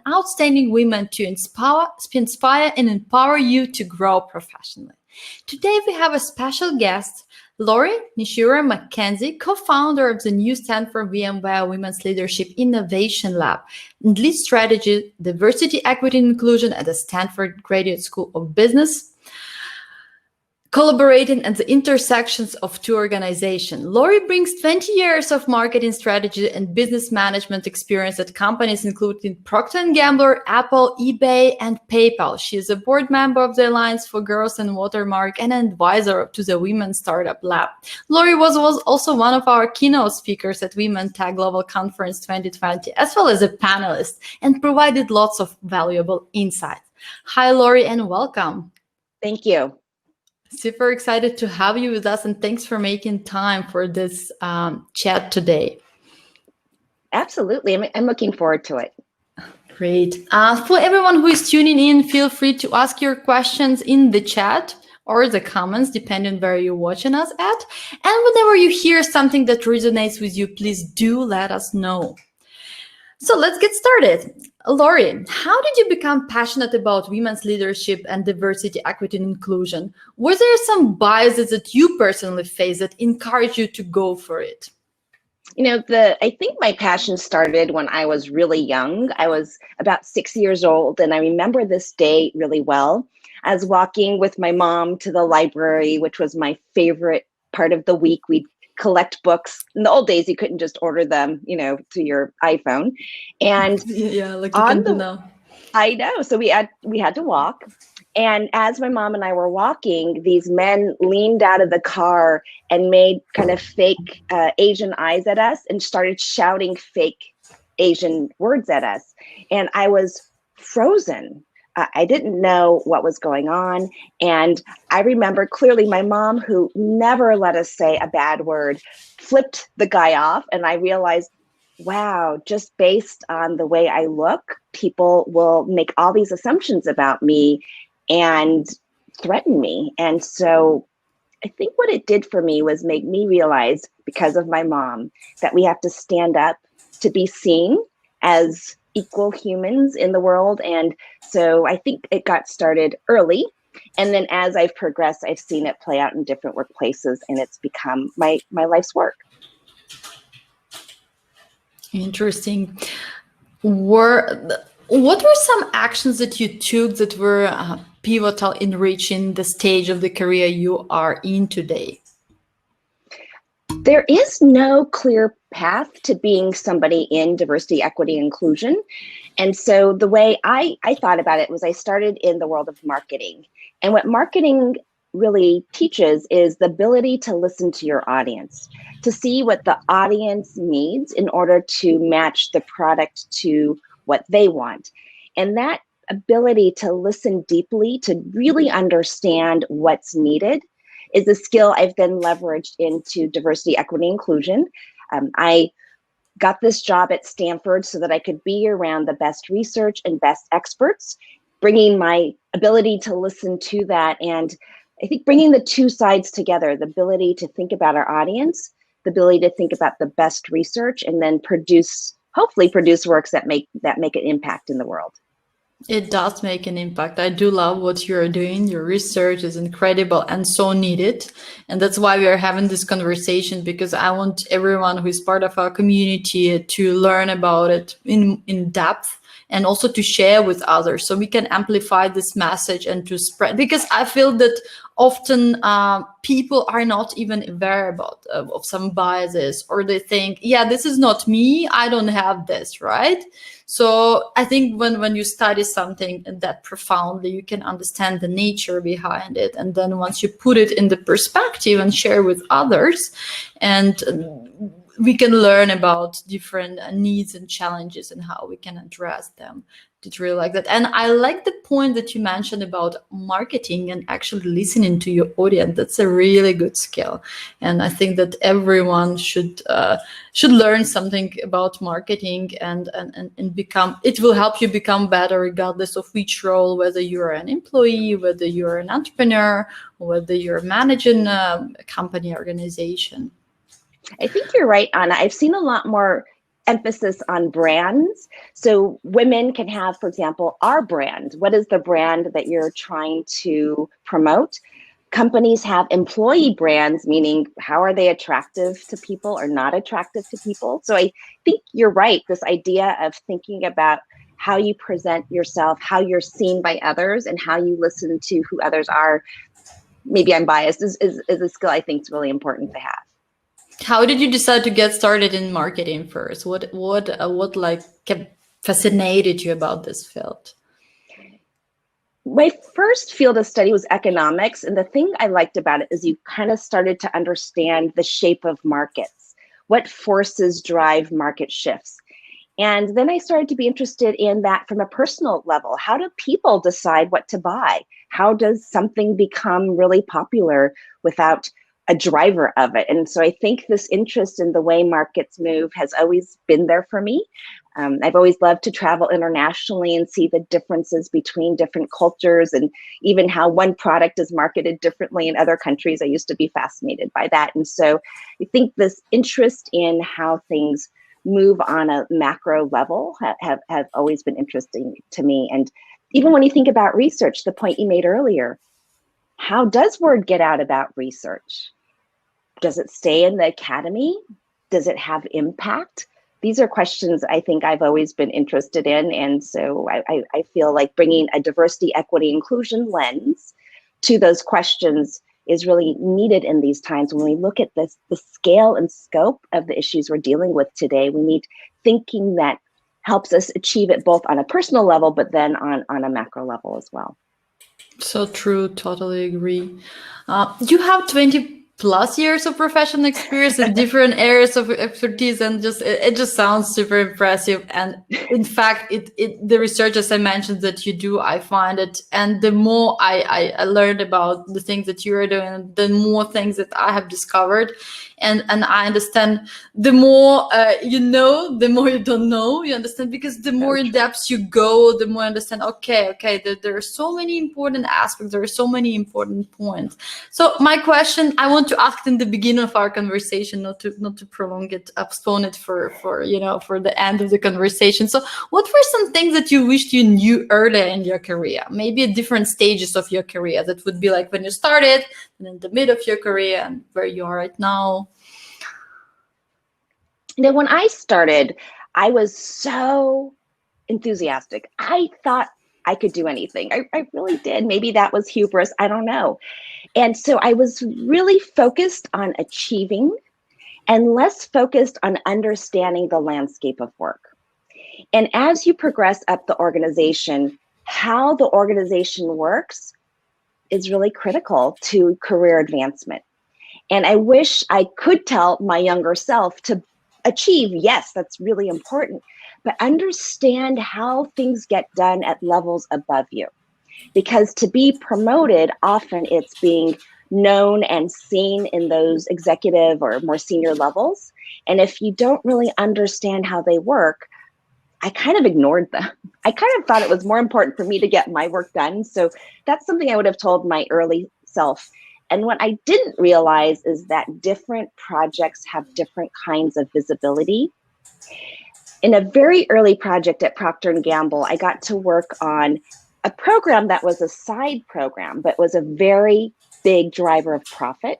outstanding women to inspire and empower you to grow professionally. Today we have a special guest, Nishiura MacKenzie, co-founder of the new Stanford VMware Women's Leadership Innovation Lab and lead strategy, diversity, equity, and inclusion at the Stanford Graduate School of Business, collaborating at the intersections of two organizations. Lori brings 20 years of marketing strategy and business management experience at companies including Procter & Gamble, Apple, eBay, and PayPal. She is a board member of the Alliance for Girls and Watermark and an advisor to the Women Startup Lab. Lori was also one of our keynote speakers at Women Tech Global Conference 2020, as well as a panelist, and provided lots of valuable insights. Hi, Lori, and welcome. Thank you. Super excited to have you with us, and thanks for making time for this chat today. Absolutely. I'm looking forward to it. Great. For everyone who is tuning in, feel free to ask your questions in the chat or the comments, depending on where you're watching us at. And whenever you hear something that resonates with you, please do let us know. So let's get started. Lori, how did you become passionate about women's leadership and diversity, equity, and inclusion? Were there some biases that you personally faced that encouraged you to go for it? You know, I think my passion started when I was really young. I was about 6 years old, and I remember this day really well. I was walking with my mom to the library, which was my favorite part of the week. We'd collect books. In the old days, you couldn't just order them, to your iPhone. And yeah, like you can do now. I know. So we had to walk. And as my mom and I were walking, these men leaned out of the car and made kind of fake Asian eyes at us and started shouting fake Asian words at us. And I was frozen. I didn't know what was going on. And I remember clearly my mom, who never let us say a bad word, flipped the guy off. And I realized, wow, just based on the way I look, people will make all these assumptions about me and threaten me. And so I think what it did for me was make me realize, because of my mom, that we have to stand up to be seen as equal humans in the world. And so I think it got started early. And then as I've progressed, I've seen it play out in different workplaces, and it's become my life's work. Interesting. What were some actions that you took that were pivotal in reaching the stage of the career you are in today? There is no clear path to being somebody in diversity, equity, inclusion. And so the way I thought about it was I started in the world of marketing. And what marketing really teaches is the ability to listen to your audience, to see what the audience needs in order to match the product to what they want. And that ability to listen deeply, to really understand what's needed, is a skill I've then leveraged into diversity, equity, inclusion. I got this job at Stanford so that I could be around the best research and best experts, bringing my ability to listen to that. And I think bringing the two sides together, the ability to think about our audience, the ability to think about the best research, and then hopefully produce works that make an impact in the world. It does make an impact. I do love what you're doing. Your research is incredible and so needed. And that's why we are having this conversation, because I want everyone who is part of our community to learn about it in depth, and also to share with others so we can amplify this message and to spread. Because I feel that often people are not even aware of some biases, or they think, yeah, this is not me, I don't have this, right? So I think when you study something that profoundly, you can understand the nature behind it. And then once you put it in the perspective and share with others, and we can learn about different needs and challenges and how we can address them. Did really like that. And I like the point that you mentioned about marketing and actually listening to your audience. That's a really good skill. And I think that everyone should learn something about marketing and become, it will help you become better regardless of which role, whether you're an employee, whether you're an entrepreneur, or whether you're managing a company organization. I think you're right, Anna. I've seen a lot more emphasis on brands. So women can have, for example, our brand. What is the brand that you're trying to promote? Companies have employee brands, meaning how are they attractive to people or not attractive to people? So I think you're right. This idea of thinking about how you present yourself, how you're seen by others, and how you listen to who others are, maybe I'm biased, is a skill I think is really important to have. How did you decide to get started in marketing first? What like kept fascinated you about this field? My first field of study was economics. And the thing I liked about it is you kind of started to understand the shape of markets, what forces drive market shifts. And then I started to be interested in that from a personal level. How do people decide what to buy? How does something become really popular without a driver of it? And so I think this interest in the way markets move has always been there for me. I've always loved to travel internationally and see the differences between different cultures and even how one product is marketed differently in other countries. I used to be fascinated by that. And so I think this interest in how things move on a macro level have always been interesting to me. And even when you think about research, the point you made earlier, how does word get out about research? Does it stay in the academy? Does it have impact? These are questions I think I've always been interested in. And so I feel like bringing a diversity, equity, inclusion lens to those questions is really needed in these times. When we look at this, the scale and scope of the issues we're dealing with today, we need thinking that helps us achieve it both on a personal level, but then on a macro level as well. So true, totally agree. You have 20 plus years of professional experience in different areas of expertise, and it just sounds super impressive. And in fact, the research, as I mentioned, that you do, I find it, and the more I learned about the things that you are doing, the more things that I have discovered, and I understand. The more you know, the more you don't know. You understand, because the more in depth you go, the more you understand. Okay, there are so many important aspects. There are so many important points. So my question, I want to ask in the beginning of our conversation, not to prolong it, postpone it for the end of the conversation. So what were some things that you wished you knew earlier in your career? Maybe at different stages of your career. That would be like when you started, and in the mid of your career, and where you are right now. When I started, I was so enthusiastic. I thought I could do anything. I really did. Maybe that was hubris. I don't know. And so I was really focused on achieving and less focused on understanding the landscape of work. And as you progress up the organization, how the organization works is really critical to career advancement. And I wish I could tell my younger self to achieve, yes, that's really important, but understand how things get done at levels above you. Because to be promoted, often it's being known and seen in those executive or more senior levels. And if you don't really understand how they work, I kind of ignored them. I kind of thought it was more important for me to get my work done. So that's something I would have told my early self. And what I didn't realize is that different projects have different kinds of visibility. In a very early project at Procter & Gamble, I got to work on a program that was a side program, but was a very big driver of profit.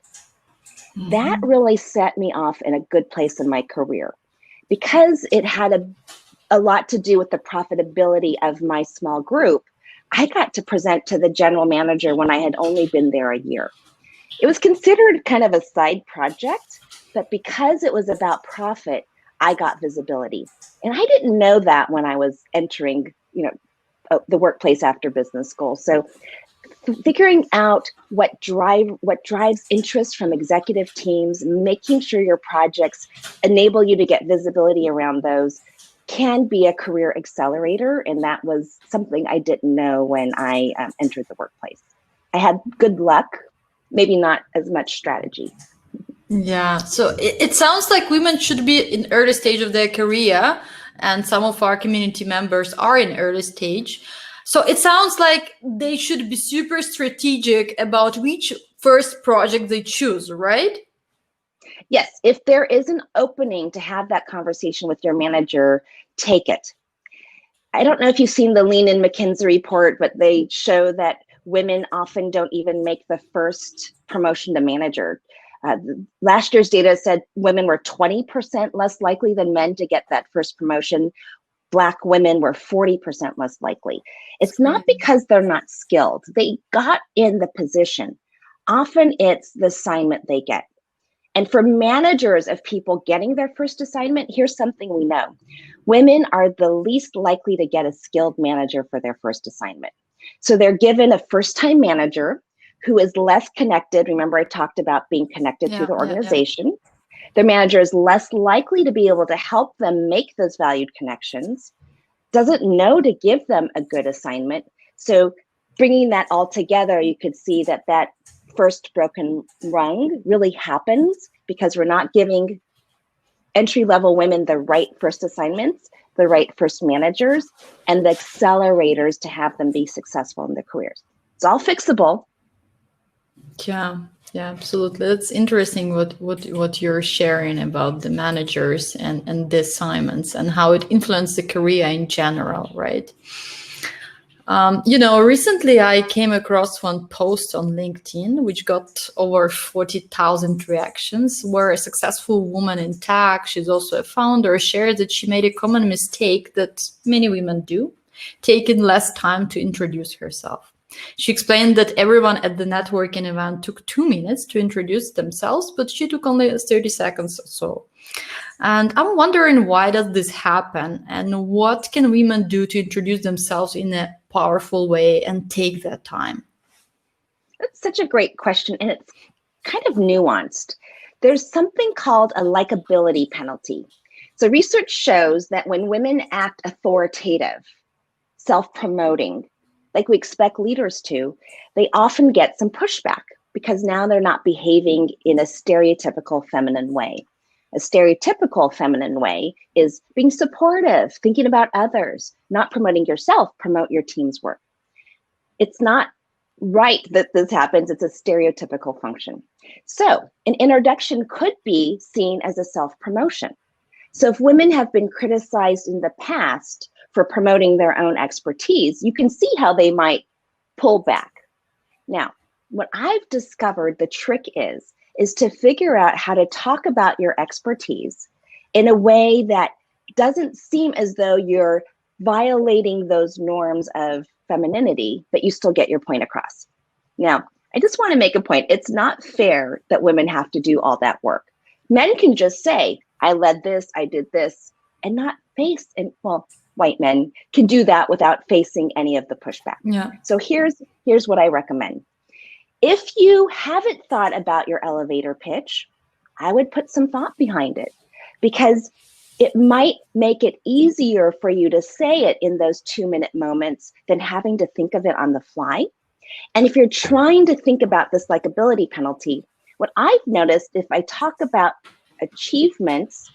Mm-hmm. That really set me off in a good place in my career because it had a lot to do with the profitability of my small group. I got to present to the general manager when I had only been there a year. It was considered kind of a side project, but because it was about profit, I got visibility. And I didn't know that when I was entering, the workplace after business school. So figuring out what drives interest from executive teams, making sure your projects enable you to get visibility around those can be a career accelerator. And that was something I didn't know when I entered the workplace. I had good luck, maybe not as much strategy. Yeah, so it sounds like women should be in early stage of their career, and some of our community members are in early stage. So it sounds like they should be super strategic about which first project they choose, right? Yes, if there is an opening to have that conversation with your manager, take it. I don't know if you've seen the Lean in MacKenzie report, but they show that women often don't even make the first promotion to manager. Last year's data said women were 20% less likely than men to get that first promotion. Black women were 40% less likely. It's not because they're not skilled. They got in the position. Often it's the assignment they get. And for managers of people getting their first assignment, here's something we know. Women are the least likely to get a skilled manager for their first assignment. So they're given a first-time manager who is less connected. Remember, I talked about being connected through the organization. Their manager is less likely to be able to help them make those valued connections, doesn't know to give them a good assignment. So bringing that all together, you could see that that first broken rung really happens because we're not giving entry-level women the right first assignments, the right first managers, and the accelerators to have them be successful in their careers. It's all fixable. Yeah, absolutely. That's interesting what you're sharing about the managers and the assignments and how it influenced the career in general, right? Recently I came across one post on LinkedIn, which got over 40,000 reactions, where a successful woman in tech, she's also a founder, shared that she made a common mistake that many women do, taking less time to introduce herself. She explained that everyone at the networking event took 2 minutes to introduce themselves, but she took only 30 seconds or so. And I'm wondering, why does this happen? And what can women do to introduce themselves in a powerful way and take that time? That's such a great question. And it's kind of nuanced. There's something called a likability penalty. So research shows that when women act authoritative, self-promoting, like we expect leaders to, they often get some pushback because now they're not behaving in a stereotypical feminine way. A stereotypical feminine way is being supportive, thinking about others, not promoting yourself, promote your team's work. It's not right that this happens. It's a stereotypical function. So an introduction could be seen as a self-promotion. So if women have been criticized in the past for promoting their own expertise, you can see how they might pull back. Now, what I've discovered the trick is to figure out how to talk about your expertise in a way that doesn't seem as though you're violating those norms of femininity, but you still get your point across. Now, I just want to make a point. It's not fair that women have to do all that work. Men can just say, I led this, I did this, and not face, and well, white men can do that without facing any of the pushback. Yeah. So here's what I recommend. If you haven't thought about your elevator pitch, I would put some thought behind it, because it might make it easier for you to say it in those 2-minute moments than having to think of it on the fly. And if you're trying to think about this likability penalty, what I've noticed, if I talk about achievements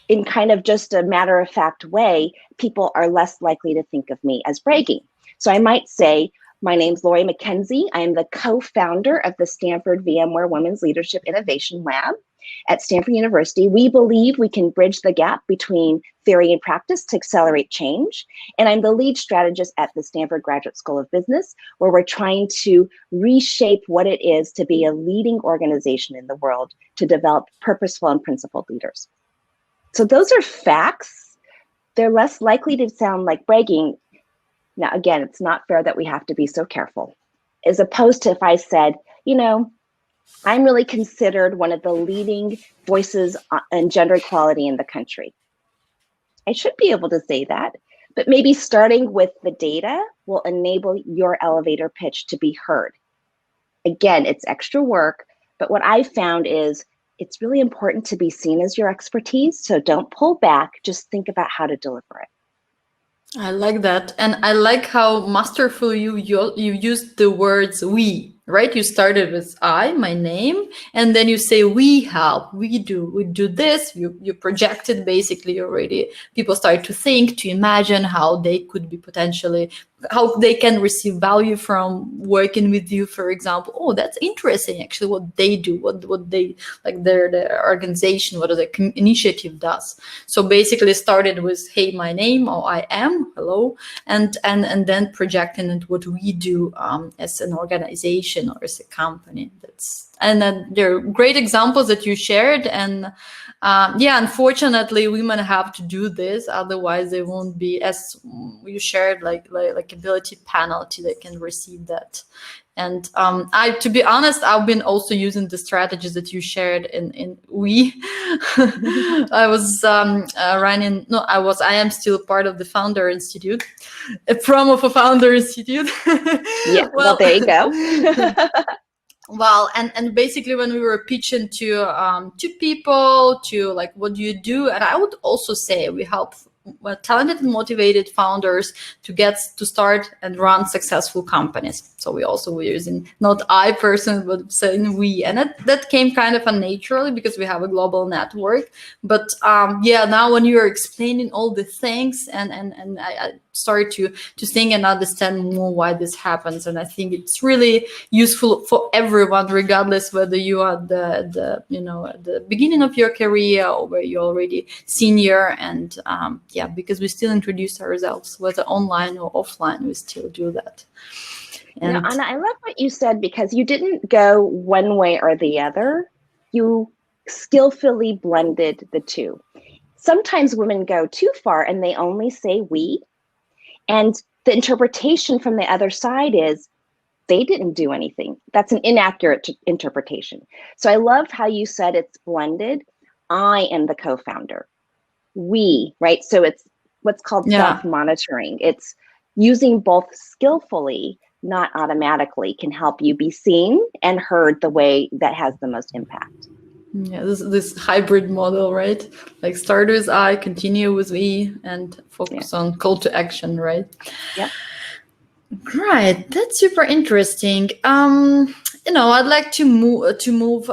in kind of just a matter-of-fact way, people are less likely to think of me as bragging. So I might say, my name's Lori MacKenzie. I am the co-founder of the Stanford VMware Women's Leadership Innovation Lab at Stanford University. We believe we can bridge the gap between theory and practice to accelerate change. And I'm the lead strategist at the Stanford Graduate School of Business, where we're trying to reshape what it is to be a leading organization in the world to develop purposeful and principled leaders. So those are facts. They're less likely to sound like bragging. Now, again, it's not fair that we have to be so careful, as opposed to if I said, I'm really considered one of the leading voices in gender equality in the country. I should be able to say that, but maybe starting with the data will enable your elevator pitch to be heard. Again, it's extra work, but what I found is it's really important to be seen as your expertise. So don't pull back, just think about how to deliver it. I like that. And I like how masterful you used the words we. right? You started with I, my name, and then you say we help, we do this. You projected basically already. People start to think, to imagine how they could be potentially, how they can receive value from working with you, for example. Oh, that's interesting, actually, what they do, what they like, their organization, what the initiative does. So basically started with hey, my name, or I am, hello, and then projecting it what we do as an organization or as a company. And then there are great examples that you shared, and yeah, unfortunately women have to do this, otherwise they won't be, as you shared, like ability penalty, they can receive that. And I, to be honest, I've been also using the strategies that you shared in we. I was running. No, I am still part of the Founder Institute, a promo for Founder Institute. Yeah. Well, there you go. Well, and basically when we were pitching to people, to like, what do you do? And I would also say we help talented and motivated founders to start and run successful companies. So we also were using not I person, but saying we, and that came kind of unnaturally because we have a global network. But yeah, now when you are explaining all the things, and I start to think and understand more why this happens, and I think it's really useful for everyone, regardless whether you are the at the beginning of your career or where you're already senior. And yeah, because we still introduce ourselves, whether online or offline, we still do that. And Anna, I love what you said, because you didn't go one way or the other. You skillfully blended the two. Sometimes women go too far and they only say we. And the interpretation from the other side is they didn't do anything. That's an inaccurate interpretation. So I loved how you said it's blended. I am the co-founder. We, right? So it's what's called self-monitoring. It's using both skillfully, not automatically, can help you be seen and heard the way that has the most impact. Yeah, this hybrid model, right? Like start with I, continue with we, and focus on call to action, right? Yeah. Right, that's super interesting. I'd like to move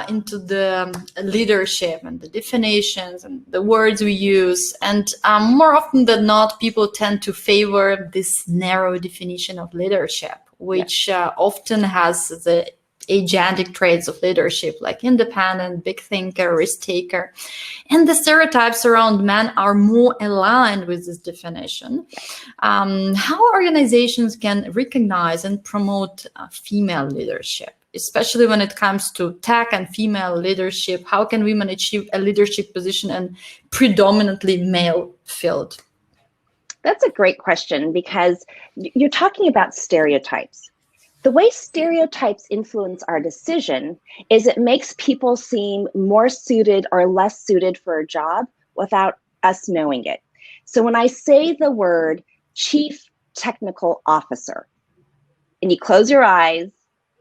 into the leadership and the definitions and the words we use. And more often than not, people tend to favor this narrow definition of leadership, which often has the agentic traits of leadership, like independent, big thinker, risk taker. And the stereotypes around men are more aligned with this definition. How organizations can recognize and promote female leadership, especially when it comes to tech and female leadership? How can women achieve a leadership position in predominantly male field? That's a great question, because you're talking about stereotypes. The way stereotypes influence our decision is it makes people seem more suited or less suited for a job without us knowing it. So when I say the word chief technical officer, and you close your eyes,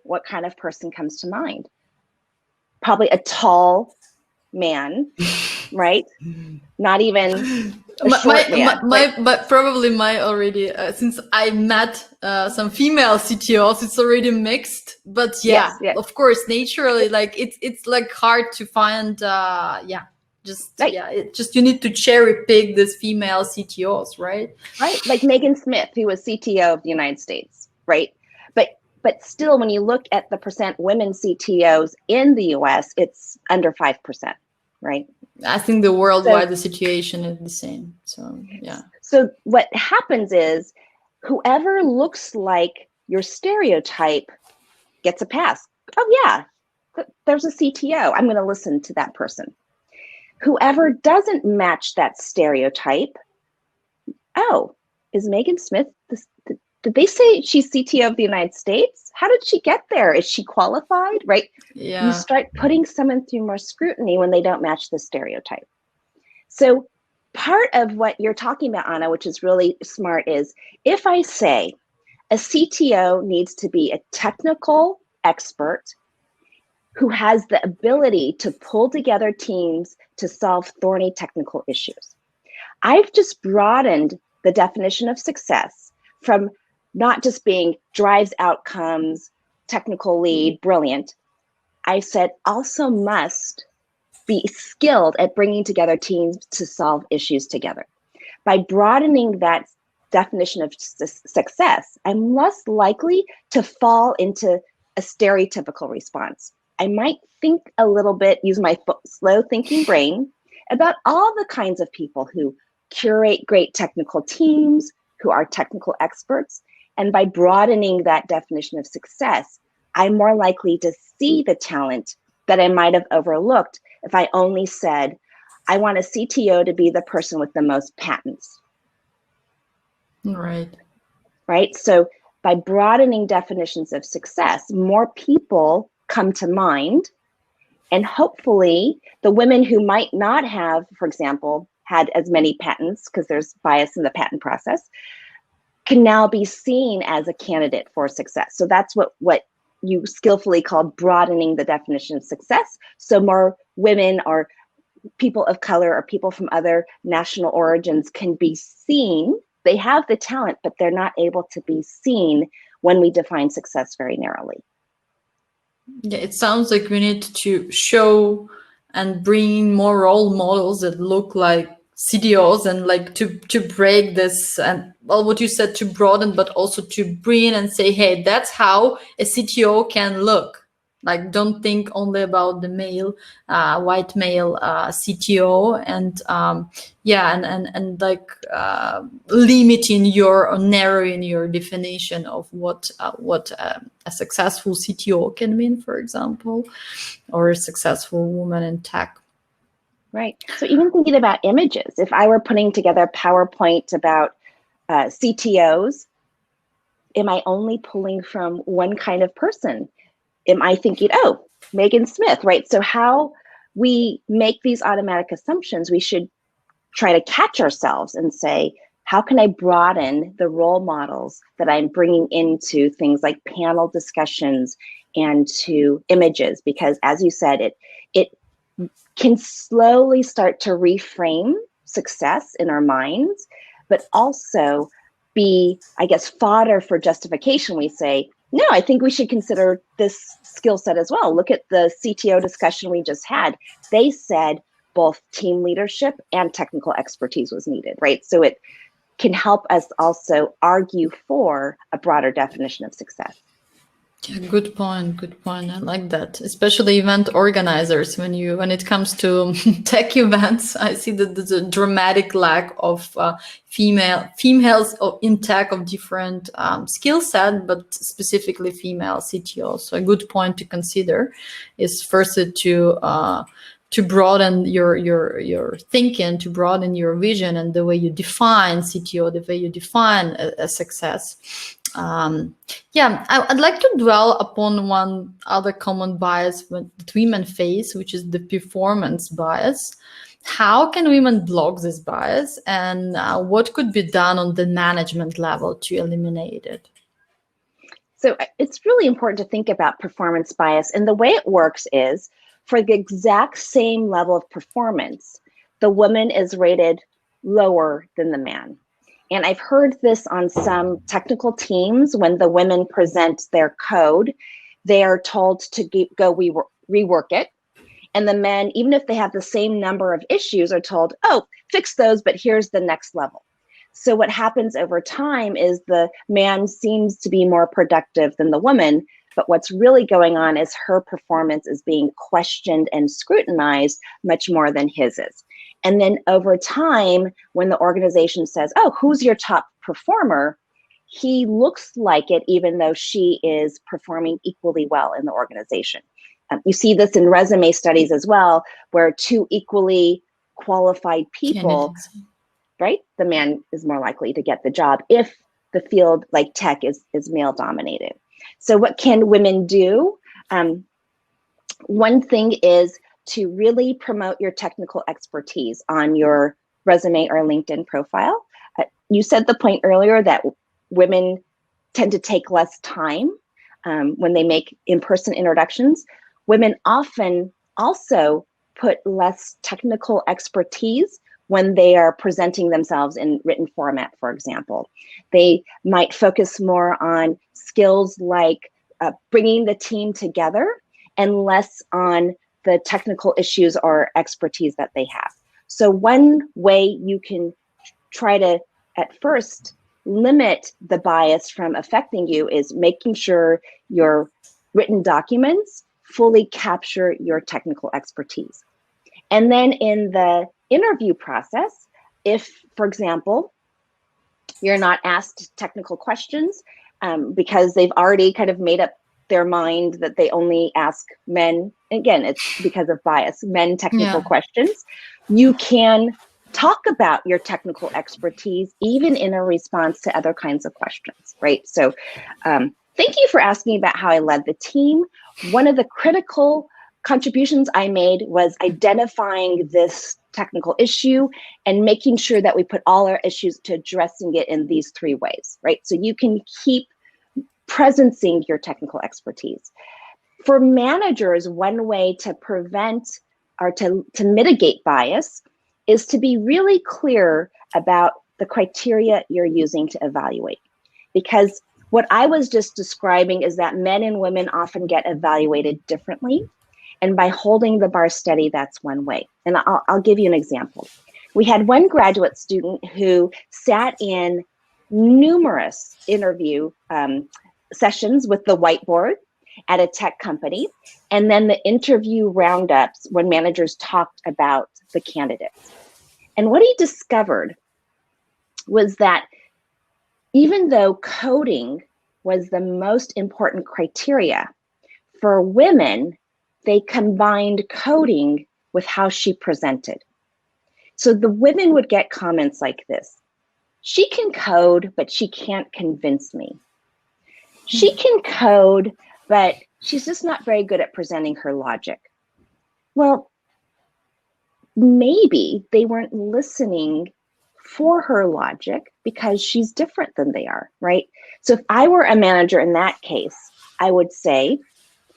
what kind of person comes to mind? Probably a tall man, right? Not even but probably my already since I met some female CTOs, it's already mixed. But yeah, yes. Of course, naturally, like it's like hard to find. Just you need to cherry pick these female CTOs, right? Right, like Megan Smith, who was CTO of the United States, right? But still, when you look at the percent women CTOs in the US, it's under 5%, right? I think the worldwide the situation is the same. So yeah. So what happens is whoever looks like your stereotype gets a pass. Oh yeah, there's a CTO. I'm going to listen to that person. Whoever doesn't match that stereotype, oh, is Megan Smith, did they say she's CTO of the United States? How did she get there? Is she qualified, right? Yeah. You start putting someone through more scrutiny when they don't match the stereotype. So part of what you're talking about, Anna, which is really smart, is if I say a CTO needs to be a technical expert who has the ability to pull together teams to solve thorny technical issues. I've just broadened the definition of success from not just being drives outcomes, technical lead, brilliant. I said also must be skilled at bringing together teams to solve issues together. By broadening that definition of success, I'm less likely to fall into a stereotypical response. I might think a little bit, use my slow thinking brain about all the kinds of people who curate great technical teams, who are technical experts. And by broadening that definition of success, I'm more likely to see the talent that I might have overlooked if I only said, I want a CTO to be the person with the most patents. Right. Right? So by broadening definitions of success, more people come to mind. And hopefully the women who might not have, for example, had as many patents, because there's bias in the patent process, can now be seen as a candidate for success. So that's what you skillfully called broadening the definition of success. So more women or people of color or people from other national origins can be seen. They have the talent, but they're not able to be seen when we define success very narrowly. Yeah, it sounds like we need to show and bring more role models that look like CDOs, and like to break this, and well, what you said, to broaden, but also to bring and say, hey, that's how a CTO can look. Like, don't think only about the male, white male CTO, and limiting your or narrowing your definition of what a successful CTO can mean, for example, or a successful woman in tech. Right. So even thinking about images, if I were putting together PowerPoint about CTOs, am I only pulling from one kind of person? Am I thinking, oh, Megan Smith, right? So how we make these automatic assumptions, we should try to catch ourselves and say, how can I broaden the role models that I'm bringing into things like panel discussions and to images? Because as you said, it can slowly start to reframe success in our minds, but also be, I guess, fodder for justification. We say, no, I think we should consider this skill set as well. Look at the CTO discussion we just had. They said both team leadership and technical expertise was needed, right? So it can help us also argue for a broader definition of success. Yeah, good point. Good point. I like that. Especially event organizers. When it comes to tech events, I see that there's a dramatic lack of females in tech of different skill set, but specifically female CTOs. So a good point to consider is first to broaden your thinking, to broaden your vision and the way you define CTO, the way you define a success. I'd like to dwell upon one other common bias that women face, which is the performance bias. How can women block this bias, and what could be done on the management level to eliminate it? So it's really important to think about performance bias. And the way it works is, for the exact same level of performance, the woman is rated lower than the man. And I've heard this on some technical teams. When the women present their code, they are told to go rework it. And the men, even if they have the same number of issues, are told, oh, fix those, but here's the next level. So what happens over time is the man seems to be more productive than the woman, but what's really going on is her performance is being questioned and scrutinized much more than his is. And then over time, when the organization says, oh, who's your top performer? He looks like it, even though she is performing equally well in the organization. You see this in resume studies as well, where two equally qualified people, right? The man is more likely to get the job if the field like tech is male dominated. So what can women do? One thing is to really promote your technical expertise on your resume or LinkedIn profile. You said the point earlier that women tend to take less time when they make in-person introductions. Women often also put less technical expertise when they are presenting themselves in written format, for example. They might focus more on skills like bringing the team together and less on the technical issues or expertise that they have. So one way you can try to, at first, limit the bias from affecting you is making sure your written documents fully capture your technical expertise. And then in the interview process, if, for example, you're not asked technical questions because they've already kind of made up their mind that they only ask men, again, it's because of bias, men technical questions, you can talk about your technical expertise even in a response to other kinds of questions, right? So thank you for asking about how I led the team. One of the critical contributions I made was identifying this technical issue and making sure that we put all our issues to addressing it in these 3 ways, right? So you can keep presencing your technical expertise. For managers, one way to prevent or to mitigate bias is to be really clear about the criteria you're using to evaluate. Because what I was just describing is that men and women often get evaluated differently. And by holding the bar steady, that's one way. And I'll give you an example. We had one graduate student who sat in numerous interview sessions with the whiteboard at a tech company, and then the interview roundups when managers talked about the candidates. And what he discovered was that even though coding was the most important criteria, for women, they combined coding with how she presented. So the women would get comments like this: she can code, but she can't convince me. She can code, but she's just not very good at presenting her logic. Well, maybe they weren't listening for her logic because she's different than they are, right? So if I were a manager in that case, I would say,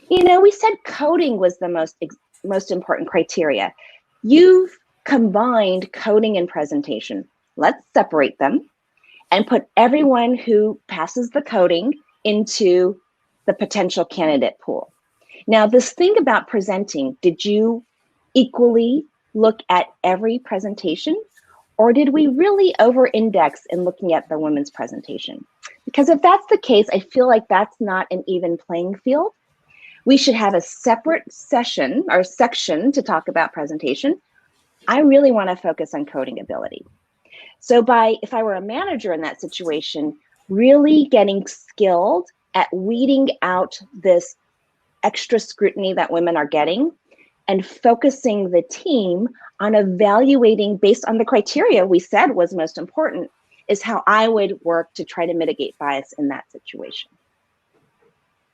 you know, we said coding was the most important criteria. You've combined coding and presentation. Let's separate them and put everyone who passes the coding into the potential candidate pool. Now, this thing about presenting, did you equally look at every presentation, or did we really over-index in looking at the women's presentation? Because if that's the case, I feel like that's not an even playing field. We should have a separate session or section to talk about presentation. I really want to focus on coding ability. So if I were a manager in that situation, really getting skilled at weeding out this extra scrutiny that women are getting and focusing the team on evaluating based on the criteria we said was most important is how I would work to try to mitigate bias in that situation.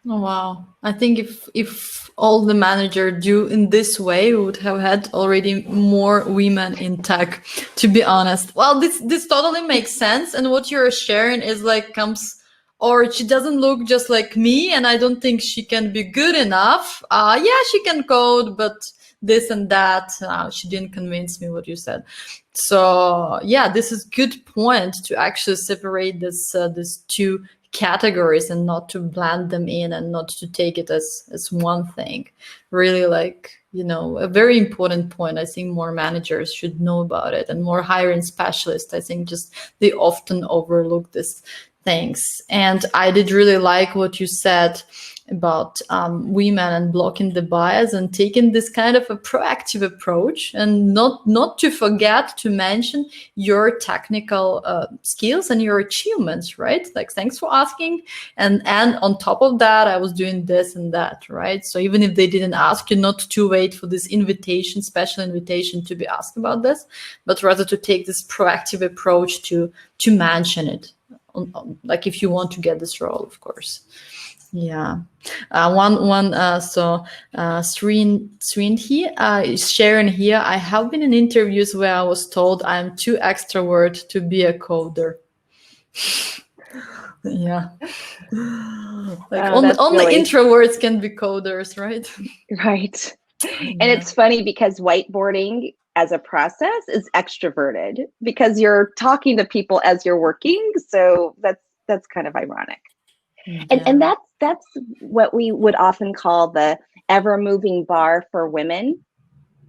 Oh, wow. I think if all the managers do in this way, we would have had already more women in tech, to be honest. Well, this totally makes sense. And what you're sharing is like or she doesn't look just like me and I don't think she can be good enough. Yeah, she can code, but this and that, she didn't convince me what you said. So yeah, this is good point to actually separate this 2 categories and not to blend them in and not to take it as one thing. Really, like, you know, a very important point. I think more managers should know about it, and more hiring specialists, I think, just they often overlook these things. And I did really like what you said about women and blocking the bias and taking this kind of a proactive approach, and not to forget to mention your technical skills and your achievements, right? Like, thanks for asking, and on top of that, I was doing this and that, right? So even if they didn't ask you, not to wait for this invitation, special invitation to be asked about this, but rather to take this proactive approach to mention it, like if you want to get this role, of course. Yeah. Srinthi is sharing here. I have been in interviews where I was told I'm too extrovert to be a coder. Yeah. Like only introverts can be coders, right? Right. Yeah. And it's funny because whiteboarding as a process is extroverted because you're talking to people as you're working. So that's kind of ironic. And that's what we would often call the ever moving bar for women.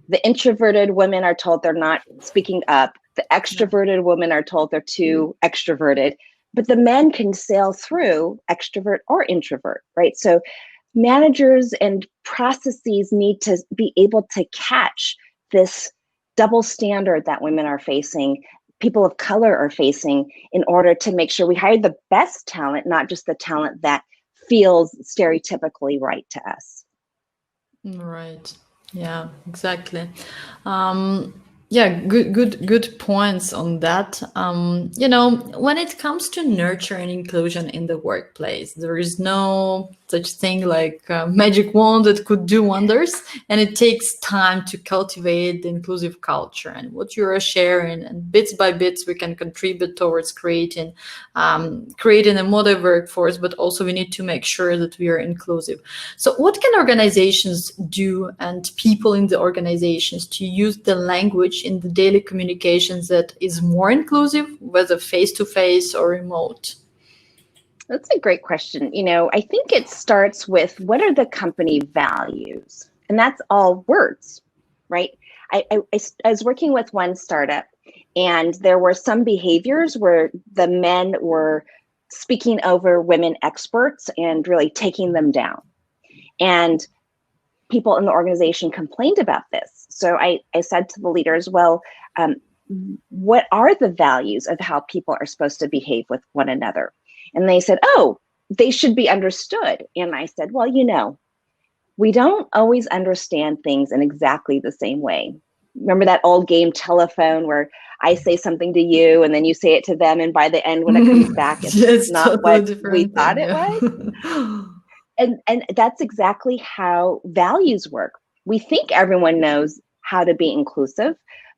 The introverted women are told they're not speaking up. The extroverted women are told they're too extroverted. But the men can sail through extrovert or introvert, right? So managers and processes need to be able to catch this double standard that women are facing, people of color are facing, in order to make sure we hire the best talent, not just the talent that feels stereotypically right to us. Right. Yeah, exactly. Yeah, good points on that. When it comes to nurture and inclusion in the workplace, there is no such thing like a magic wand that could do wonders, and it takes time to cultivate the inclusive culture. And what you are sharing, and bits by bits, we can contribute towards creating a modern workforce. But also, we need to make sure that we are inclusive. So, what can organizations do, and people in the organizations, to use the language in the daily communications that is more inclusive, whether face-to-face or remote? That's a great question. I think it starts with, what are the company values? And that's all words, right? I was working with one startup, and there were some behaviors where the men were speaking over women experts and really taking them down. And people in the organization complained about this. So I said to the leaders, well, what are the values of how people are supposed to behave with one another? And they said, oh, they should be understood. And I said, well, we don't always understand things in exactly the same way. Remember that old game Telephone, where I say something to you and then you say it to them, and by the end, when it comes back, it's not totally what we thought it was? And that's exactly how values work. We think everyone knows how to be inclusive,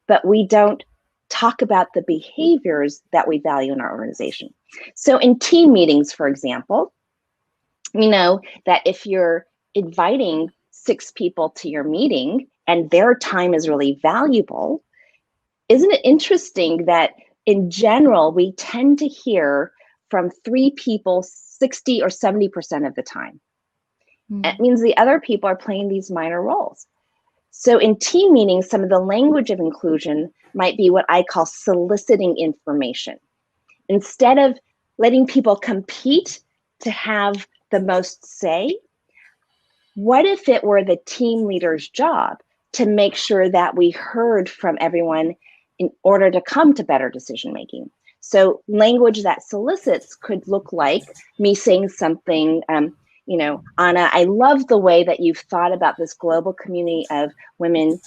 but we don't talk about the behaviors that we value in our organization. So in team meetings, for example, we know that if you're inviting 6 people to your meeting and their time is really valuable, isn't it interesting that in general, we tend to hear from 3 people 60 or 70% of the time? That means the other people are playing these minor roles. So in team meetings, some of the language of inclusion might be what I call soliciting information. Instead of letting people compete to have the most say, what if it were the team leader's job to make sure that we heard from everyone in order to come to better decision making? So language that solicits could look like me saying something, Anna, I love the way that you've thought about this global community of women.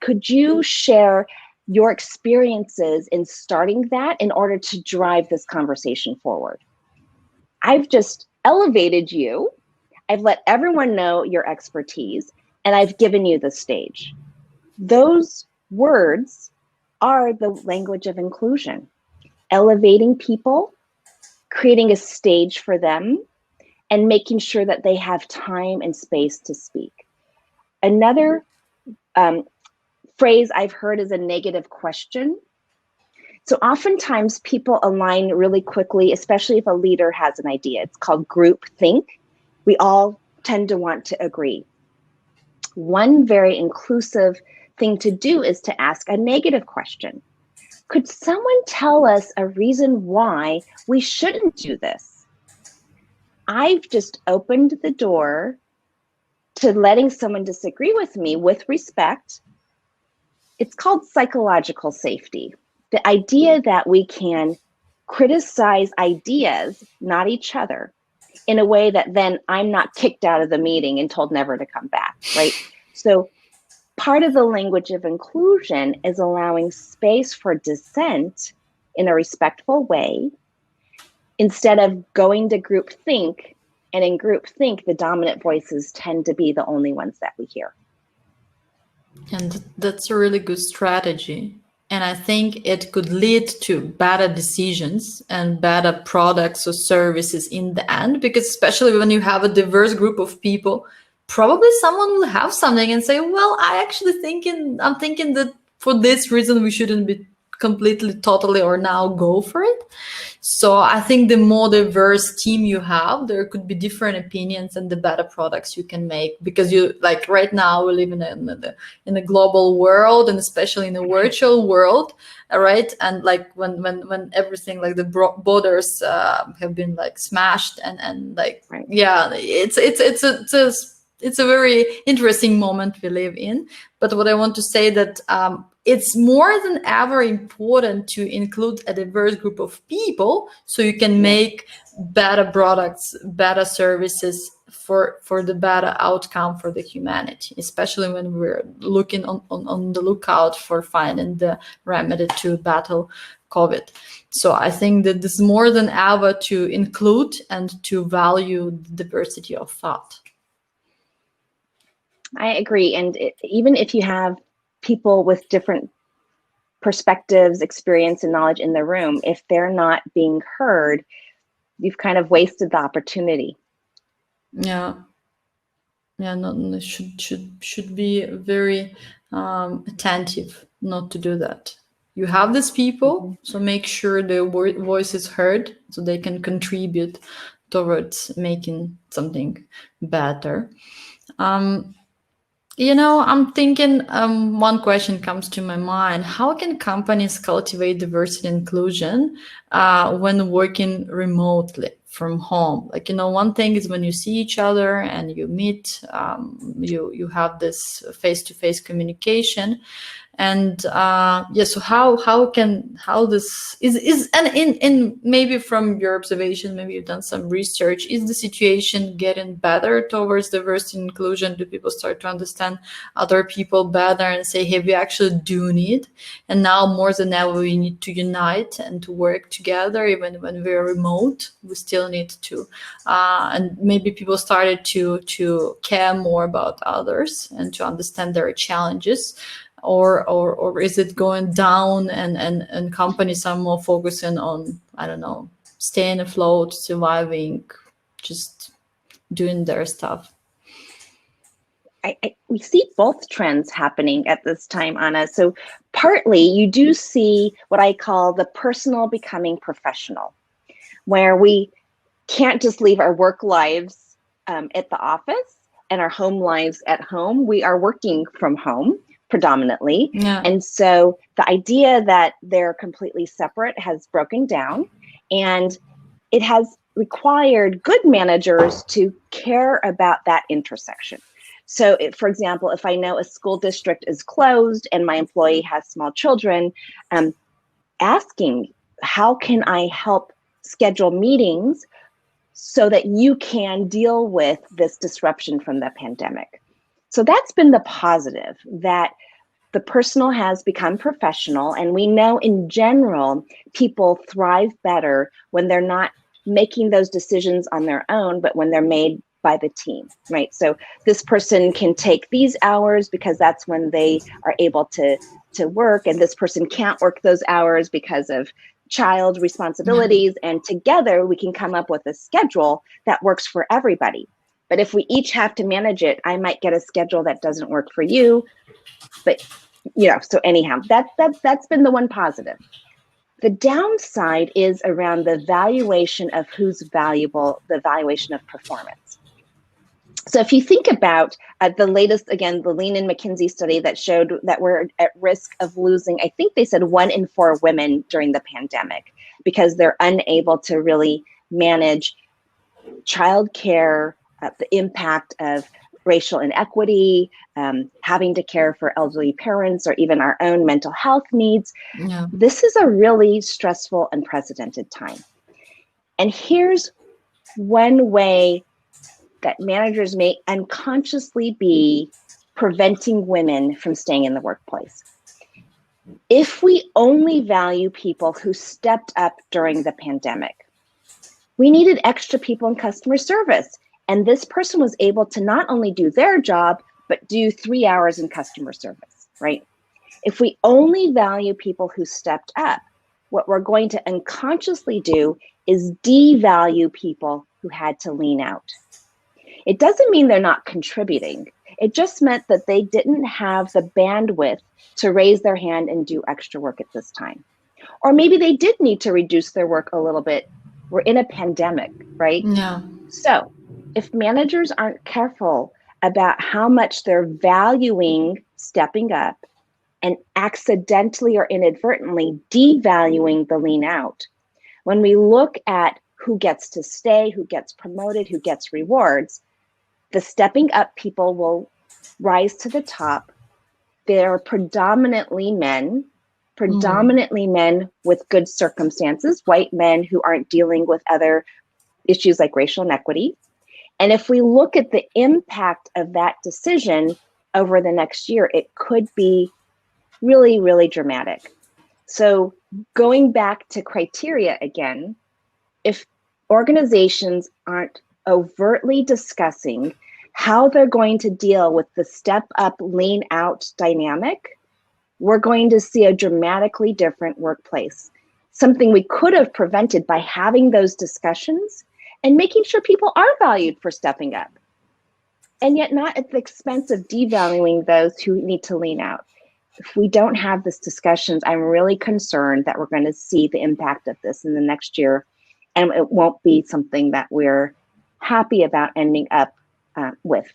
Could you share your experiences in starting that in order to drive this conversation forward? I've just elevated you. I've let everyone know your expertise, and I've given you the stage. Those words are the language of inclusion. Elevating people, creating a stage for them, and making sure that they have time and space to speak. Another phrase I've heard is a negative question. So oftentimes people align really quickly, especially if a leader has an idea. It's called group think. We all tend to want to agree. One very inclusive thing to do is to ask a negative question. Could someone tell us a reason why we shouldn't do this? I've just opened the door to letting someone disagree with me with respect. It's called psychological safety. The idea that we can criticize ideas, not each other, in a way that then I'm not kicked out of the meeting and told never to come back, right? So part of the language of inclusion is allowing space for dissent in a respectful way, instead of going to group think. And in group think, the dominant voices tend to be the only ones that we hear. And that's a really good strategy. And I think it could lead to better decisions and better products or services in the end, because especially when you have a diverse group of people, probably someone will have something and say, well, I'm thinking that for this reason, we shouldn't be completely, totally, or now go for it. So I think the more diverse team you have, there could be different opinions and the better products you can make, because you, like right now we live in a global world, and especially in a virtual world, right? And like when everything, like the borders have been like smashed, and like, Right. yeah, it's a very interesting moment we live in. But what I want to say that it's more than ever important to include a diverse group of people, so you can make better products, better services for the better outcome for the humanity, especially when we're looking on the lookout for finding the remedy to battle COVID. So I think that this is more than ever to include and to value the diversity of thought. I agree. And even if you have people with different perspectives, experience, and knowledge in the room, if they're not being heard, you've kind of wasted the opportunity. Yeah. Yeah, no, should be very attentive not to do that. You have these people, so make sure their voice is heard, so they can contribute towards making something better. I'm thinking, one question comes to my mind. How can companies cultivate diversity and inclusion when working remotely from home? Like, one thing is when you see each other and you meet, you have this face-to-face communication. And so how this is, and in maybe from your observation, maybe you've done some research, is the situation getting better towards diversity and inclusion? Do people start to understand other people better and say, hey, we actually do need, and now more than ever we need to unite and to work together, even when we're remote, we still need to, and maybe people started to care more about others and to understand their challenges? Or is it going down, and companies are more focusing on, I don't know, staying afloat, surviving, just doing their stuff? We see both trends happening at this time, Anna. So partly you do see what I call the personal becoming professional, where we can't just leave our work lives at the office and our home lives at home. We are working from home predominantly. Yeah. And so the idea that they're completely separate has broken down, and it has required good managers to care about that intersection. So for example, if I know a school district is closed and my employee has small children, asking, how can I help schedule meetings so that you can deal with this disruption from the pandemic? So that's been the positive, that the personal has become professional, and we know in general people thrive better when they're not making those decisions on their own, but when they're made by the team, right? So this person can take these hours because that's when they are able to work, and this person can't work those hours because of child responsibilities, and together we can come up with a schedule that works for everybody. But if we each have to manage it, I might get a schedule that doesn't work for you. But so anyhow, that's been the one positive. The downside is around the valuation of who's valuable, the valuation of performance. So if you think about the latest, again, the Lean and MacKenzie study that showed that we're at risk of losing, I think they said 1 in 4 women during the pandemic, because they're unable to really manage childcare, the impact of racial inequity, having to care for elderly parents, or even our own mental health needs. Yeah. This is a really stressful, unprecedented time. And here's one way that managers may unconsciously be preventing women from staying in the workplace. If we only value people who stepped up during the pandemic, we needed extra people in customer service, and this person was able to not only do their job, but do 3 hours in customer service, right? If we only value people who stepped up, what we're going to unconsciously do is devalue people who had to lean out. It doesn't mean they're not contributing. It just meant that they didn't have the bandwidth to raise their hand and do extra work at this time. Or maybe they did need to reduce their work a little bit. We're in a pandemic, right? Yeah. So if managers aren't careful about how much they're valuing stepping up and accidentally or inadvertently devaluing the lean out, when we look at who gets to stay, who gets promoted, who gets rewards, the stepping up people will rise to the top. They're predominantly men with good circumstances, white men who aren't dealing with other issues like racial inequity. And if we look at the impact of that decision over the next year, it could be really, really dramatic. So going back to criteria again, if organizations aren't overtly discussing how they're going to deal with the step up, lean out dynamic, we're going to see a dramatically different workplace. Something we could have prevented by having those discussions and making sure people are valued for stepping up, and yet not at the expense of devaluing those who need to lean out. If we don't have these discussions, I'm really concerned that we're going to see the impact of this in the next year, and it won't be something that we're happy about ending up with.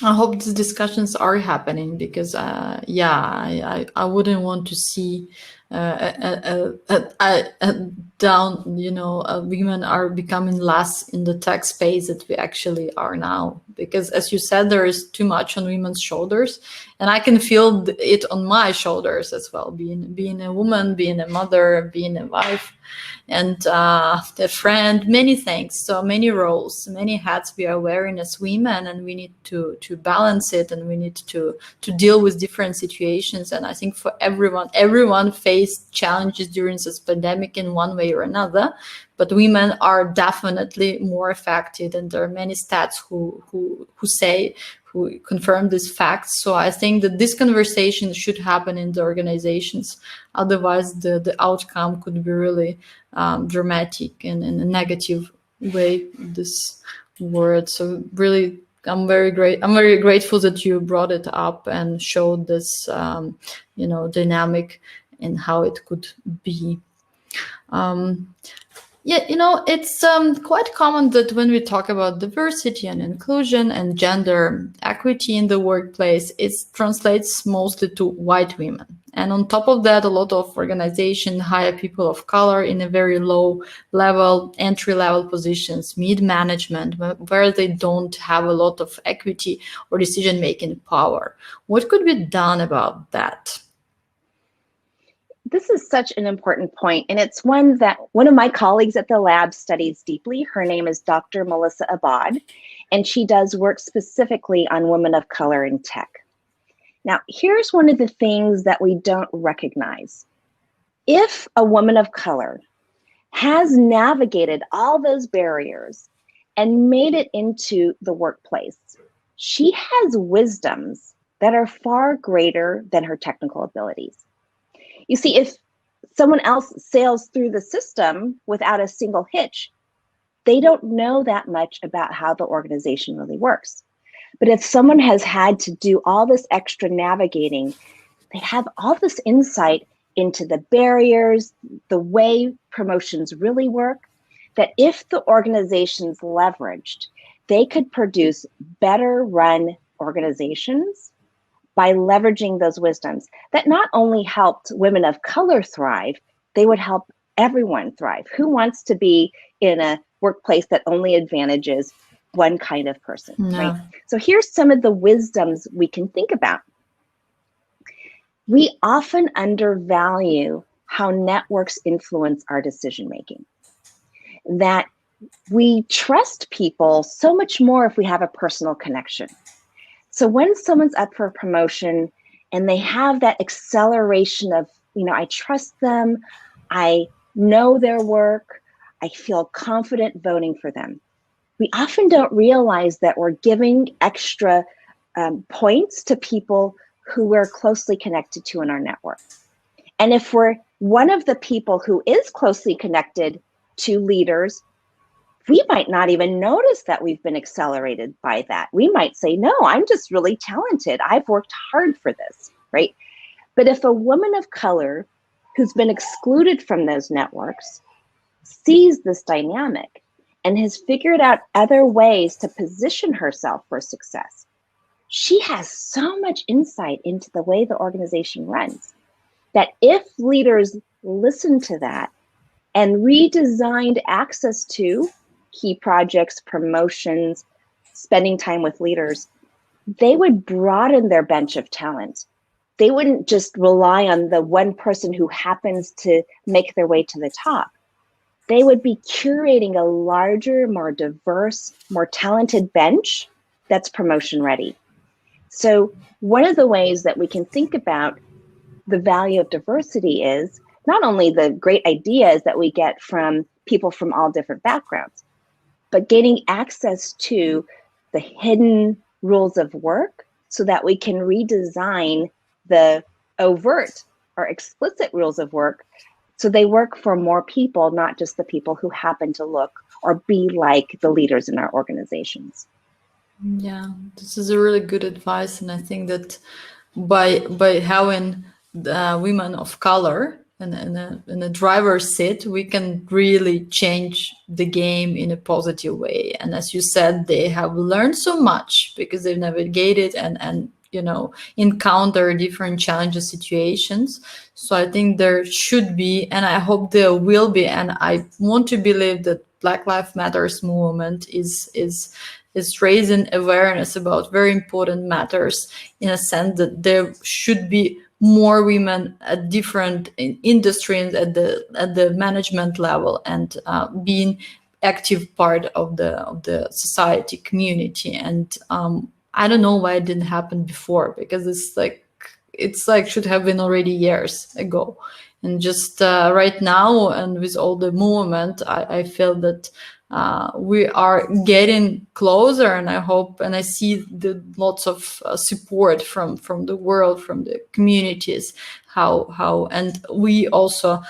I hope these discussions are happening because, I wouldn't want to see down, women are becoming less in the tech space that we actually are now. Because as you said, there is too much on women's shoulders, and I can feel it on my shoulders as well. Being a woman, being a mother, being a wife, and a friend, many things, so many roles, many hats we are wearing as women, and we need to balance it, and we need to deal with different situations. And I think for everyone faced challenges during this pandemic in one way or another, but women are definitely more affected, and there are many stats who confirm these facts. So I think that this conversation should happen in the organizations. Otherwise, the outcome could be really dramatic and in a negative way, this word. So really, I'm very grateful that you brought it up and showed this, dynamic and how it could be. It's quite common that when we talk about diversity and inclusion and gender equity in the workplace, it translates mostly to white women. And on top of that, a lot of organizations hire people of color in a very low level, entry-level positions, mid-management, where they don't have a lot of equity or decision-making power. What could be done about that? This is such an important point, and it's one that one of my colleagues at the lab studies deeply. Her name is Dr. Melissa Abad, and she does work specifically on women of color in tech. Now, here's one of the things that we don't recognize. If a woman of color has navigated all those barriers and made it into the workplace, she has wisdoms that are far greater than her technical abilities. You see, if someone else sails through the system without a single hitch, they don't know that much about how the organization really works. But if someone has had to do all this extra navigating, they have all this insight into the barriers, the way promotions really work, that if the organization's leveraged, they could produce better run organizations by leveraging those wisdoms that not only helped women of color thrive, they would help everyone thrive. Who wants to be in a workplace that only advantages one kind of person, right? So here's some of the wisdoms we can think about. We often undervalue how networks influence our decision-making. That we trust people so much more if we have a personal connection. So when someone's up for a promotion and they have that acceleration of, I trust them, I know their work, I feel confident voting for them, we often don't realize that we're giving extra points to people who we're closely connected to in our network. And if we're one of the people who is closely connected to leaders, we might not even notice that we've been accelerated by that. We might say, no, I'm just really talented. I've worked hard for this, right? But if a woman of color who's been excluded from those networks sees this dynamic and has figured out other ways to position herself for success. She has so much insight into the way the organization runs that if leaders listen to that and redesigned access to key projects, promotions, spending time with leaders, they would broaden their bench of talent. They wouldn't just rely on the one person who happens to make their way to the top. They would be curating a larger, more diverse, more talented bench that's promotion ready. So one of the ways that we can think about the value of diversity is not only the great ideas that we get from people from all different backgrounds, but getting access to the hidden rules of work so that we can redesign the overt or explicit rules of work so they work for more people, not just the people who happen to look or be like the leaders in our organizations. Yeah, this is a really good advice, and I think that by having women of color in a driver's seat, we can really change the game in a positive way. And as you said, they have learned so much because they've navigated and encounter different challenges, situations. So I think there should be, and I hope there will be, and I want to believe that Black Lives Matters movement is raising awareness about very important matters, in a sense that there should be more women at different industries at the management level, and being active part of the society community. And I don't know why it didn't happen before, because it's like should have been already years ago. And just right now, and with all the movement, I feel that we are getting closer, and I hope, and I see lots of support from the world, from the communities, how and we also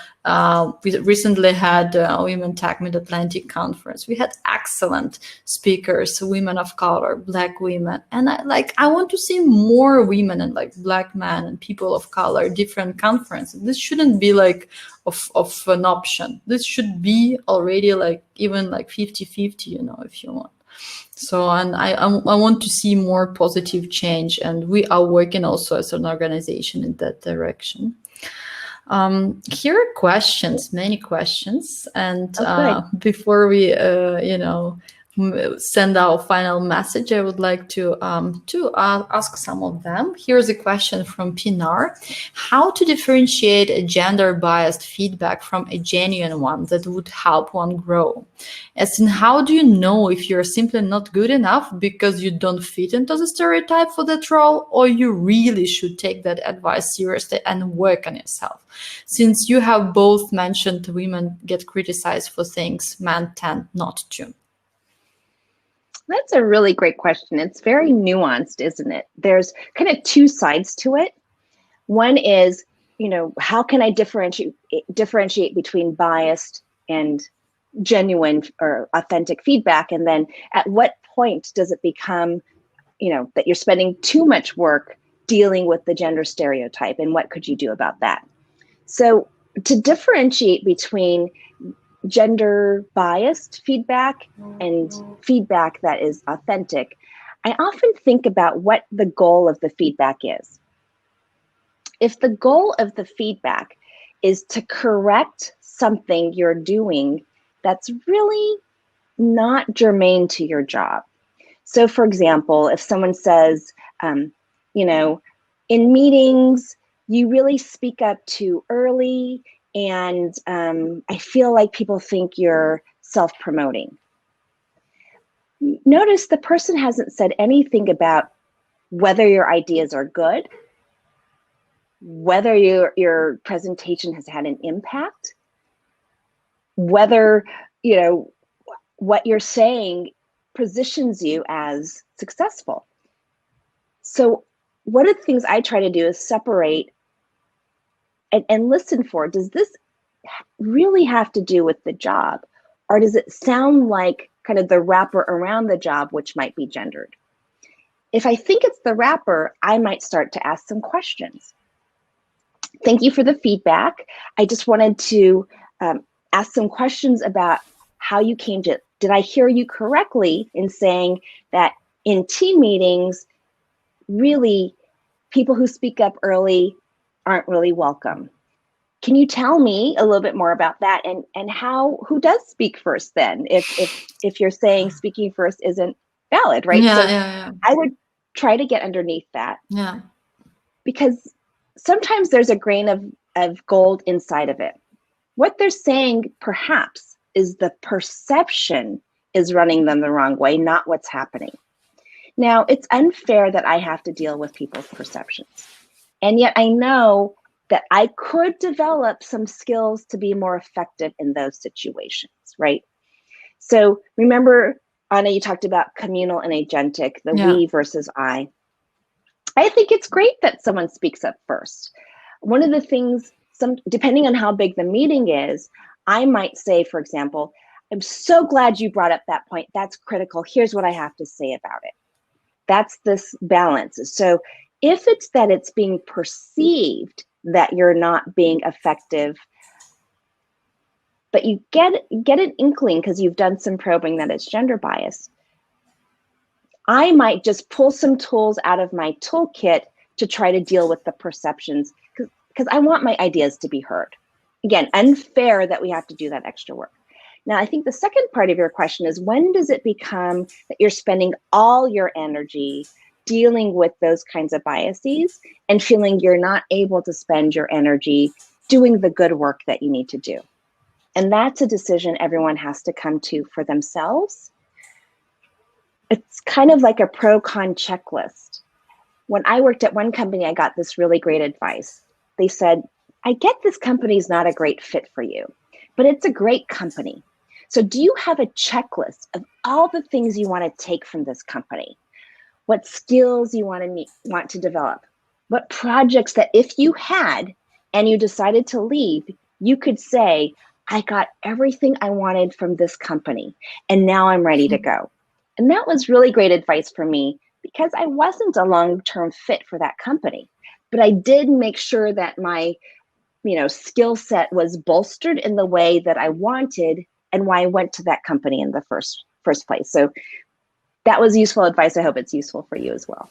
we recently had Women Tech Mid-Atlantic Conference. We had excellent speakers, women of color, Black women, and I want to see more women and Black men and people of color, different conferences. This shouldn't be of an option. This should be already even 50-50, if you want. So, and I want to see more positive change, and we are working also as an organization in that direction. Here are questions, many questions, and before we send our final message, I would like to ask some of them. Here's a question from Pinar: how to differentiate a gender-biased feedback from a genuine one that would help one grow? As in, how do you know if you're simply not good enough because you don't fit into the stereotype for that role, or you really should take that advice seriously and work on yourself? Since you have both mentioned women get criticized for things men tend not to. That's a really great question. It's very nuanced, isn't it? There's kind of two sides to it. One is, how can I differentiate between biased and genuine or authentic feedback? And then at what point does it become, that you're spending too much work dealing with the gender stereotype, and what could you do about that? So to differentiate between gender biased feedback and feedback that is authentic, I often think about what the goal of the feedback is. If the goal of the feedback is to correct something you're doing that's really not germane to your job. So for example, if someone says, in meetings, you really speak up too early, and I feel like people think you're self-promoting. Notice the person hasn't said anything about whether your ideas are good, whether your presentation has had an impact, whether what you're saying positions you as successful. So one of the things I try to do is separate and listen for, does this really have to do with the job? Or does it sound like kind of the wrapper around the job, which might be gendered? If I think it's the wrapper, I might start to ask some questions. Thank you for the feedback. I just wanted to ask some questions about how you came to, did I hear you correctly in saying that in team meetings, really people who speak up early aren't really welcome? Can you tell me a little bit more about that, and who does speak first then, if you're saying speaking first isn't valid, right? Yeah, So yeah, I would try to get underneath that, yeah. because sometimes there's a grain of gold inside of it. What they're saying perhaps is the perception is running them the wrong way, not what's happening. Now, it's unfair that I have to deal with people's perceptions. And yet I know that I could develop some skills to be more effective in those situations, right? So remember, Anna, you talked about communal and agentic, the Yeah. we versus I. I think it's great that someone speaks up first. One of the things, depending on how big the meeting is, I might say, for example, I'm so glad you brought up that point. That's critical. Here's what I have to say about it. That's this balance. So if it's that it's being perceived that you're not being effective, but you get an inkling because you've done some probing that it's gender bias, I might just pull some tools out of my toolkit to try to deal with the perceptions, because I want my ideas to be heard. Again, unfair that we have to do that extra work. Now, I think the second part of your question is, when does it become that you're spending all your energy dealing with those kinds of biases and feeling you're not able to spend your energy doing the good work that you need to do? And that's a decision everyone has to come to for themselves. It's kind of like a pro-con checklist. When I worked at one company, I got this really great advice. They said, I get this company's not a great fit for you, but it's a great company. So do you have a checklist of all the things you want to take from this company? What skills you want to develop? What projects that if you had and you decided to leave, you could say, I got everything I wanted from this company and now I'm ready to go. And that was really great advice for me, because I wasn't a long-term fit for that company, but I did make sure that my skill set was bolstered in the way that I wanted and why I went to that company in the first place. So that was useful advice. I hope it's useful for you as well.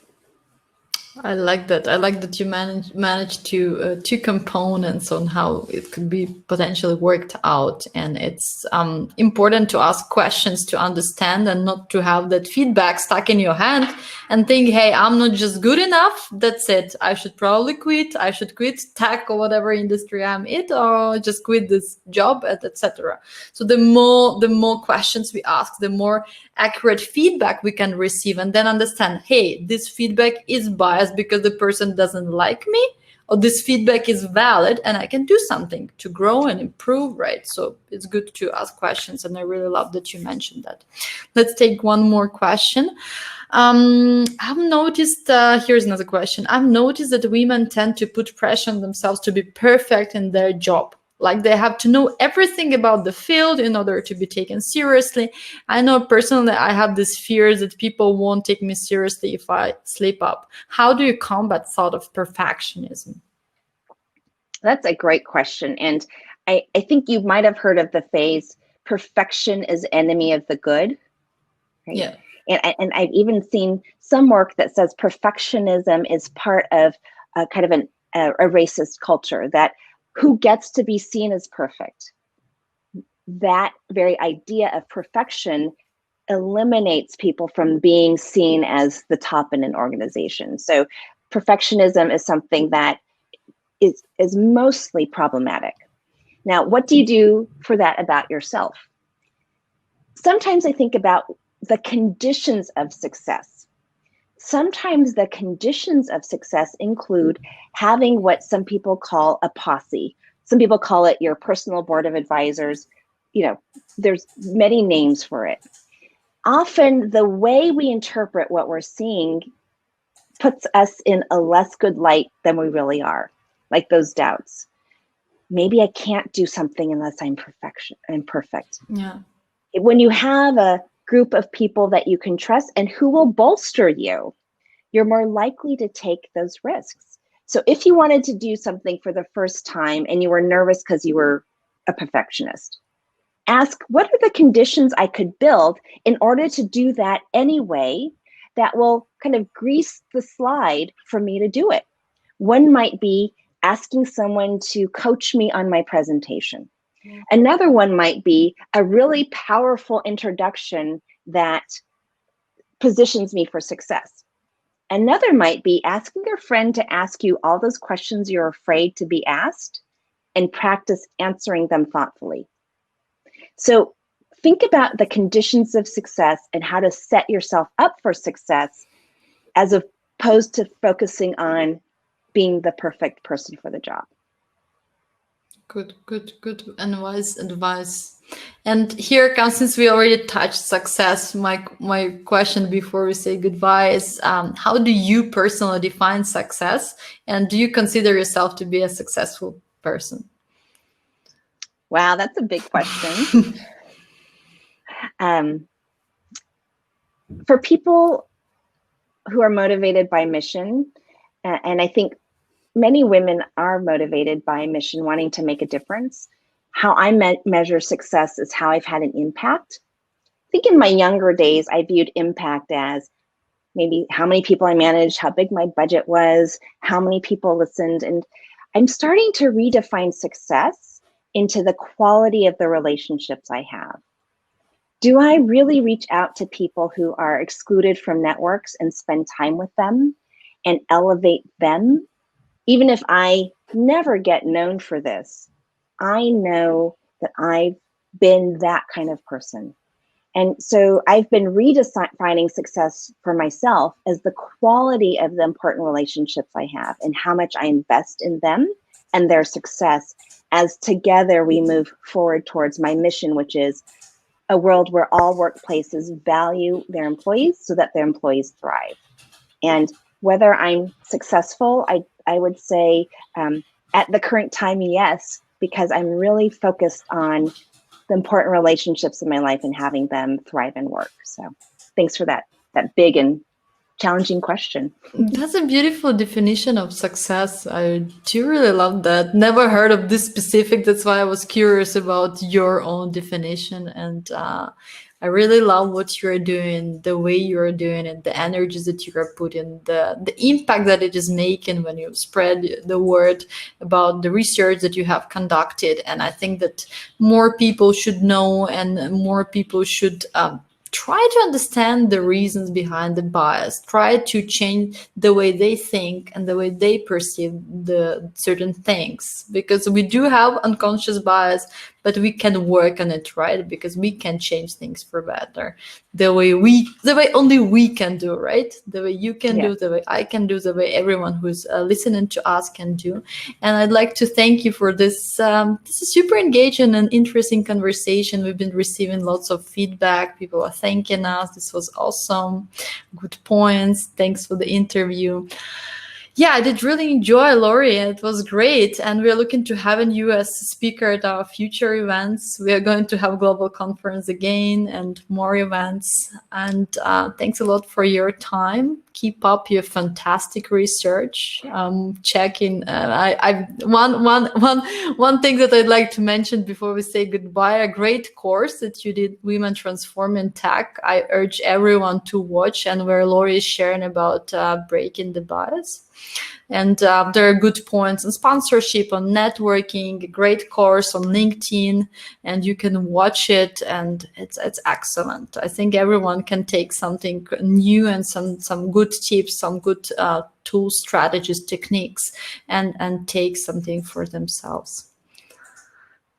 I like that. I like that you managed to two components on how it could be potentially worked out, and it's important to ask questions to understand and not to have that feedback stuck in your hand and think, "Hey, I'm not just good enough. That's it. I should probably quit. I should quit tech or whatever industry I'm in, or just quit this job, etc." So the more questions we ask, the more accurate feedback we can receive, and then understand, hey, this feedback is biased because the person doesn't like me, or this feedback is valid and I can do something to grow and improve, right? So it's good to ask questions, and I really love that you mentioned that. Let's take one more question. I've noticed, here's another question. I've noticed that women tend to put pressure on themselves to be perfect in their job. Like they have to know everything about the field in order to be taken seriously. I know personally I have this fear that people won't take me seriously if I slip up. How do you combat thought of perfectionism? That's a great question. And I think you might have heard of the phrase, perfection is enemy of the good, right? Yeah. And I've even seen some work that says perfectionism is part of kind of a racist culture, that who gets to be seen as perfect. That very idea of perfection eliminates people from being seen as the top in an organization. So perfectionism is something that is mostly problematic. Now, what do you do for that about yourself? Sometimes I think about the conditions of success. Sometimes the conditions of success include having what some people call a posse. Some people call it your personal board of advisors. There's many names for it. Often the way we interpret what we're seeing puts us in a less good light than we really are, like those doubts. Maybe I can't do something unless I'm perfect. Yeah. When you have a group of people that you can trust and who will bolster you, you're more likely to take those risks. So if you wanted to do something for the first time and you were nervous because you were a perfectionist, ask, what are the conditions I could build in order to do that anyway that will kind of grease the slide for me to do it? One might be asking someone to coach me on my presentation. Another one might be a really powerful introduction that positions me for success. Another might be asking a friend to ask you all those questions you're afraid to be asked and practice answering them thoughtfully. So think about the conditions of success and how to set yourself up for success as opposed to focusing on being the perfect person for the job. Good and wise advice. And here comes, since we already touched success, my question before we say goodbye is, how do you personally define success? And do you consider yourself to be a successful person? Wow, that's a big question. For people who are motivated by mission, and I think many women are motivated by mission, wanting to make a difference. How I measure success is how I've had an impact. I think in my younger days, I viewed impact as maybe how many people I managed, how big my budget was, how many people listened. And I'm starting to redefine success into the quality of the relationships I have. Do I really reach out to people who are excluded from networks and spend time with them and elevate them? Even if I never get known for this, I know that I've been that kind of person. And so I've been redefining success for myself as the quality of the important relationships I have and how much I invest in them and their success, as together we move forward towards my mission, which is a world where all workplaces value their employees so that their employees thrive. And whether I'm successful, I would say at the current time, yes, because I'm really focused on the important relationships in my life and having them thrive and work. So thanks for that big and challenging question. That's a beautiful definition of success. I do really love that. Never heard of this specific. That's why I was curious about your own definition. And I really love what you're doing, the way you're doing it, the energies that you are putting, the impact that it is making when you spread the word about the research that you have conducted. And I think that more people should know, and more people should try to understand the reasons behind the bias, try to change the way they think and the way they perceive the certain things, because we do have unconscious bias, but we can work on it, right? Because we can change things for better. The way only we can do, right? The way you can do, the way I can do, the way everyone who's listening to us can do. And I'd like to thank you for this. This is super engaging and interesting conversation. We've been receiving lots of feedback. People are thanking us. This was awesome. Good points. Thanks for the interview. Yeah, I did really enjoy, Lori. It was great. And we're looking to having you as a speaker at our future events. We are going to have global conference again and more events. And thanks a lot for your time. Keep up your fantastic research. Checking. One thing that I'd like to mention before we say goodbye, a great course that you did, Women Transforming Tech. I urge everyone to watch, and where Lori is sharing about breaking the bias. And there are good points on sponsorship, on networking, a great course on LinkedIn, and you can watch it, and it's excellent. I think everyone can take something new and some good tips, some good tools, strategies, techniques, and take something for themselves.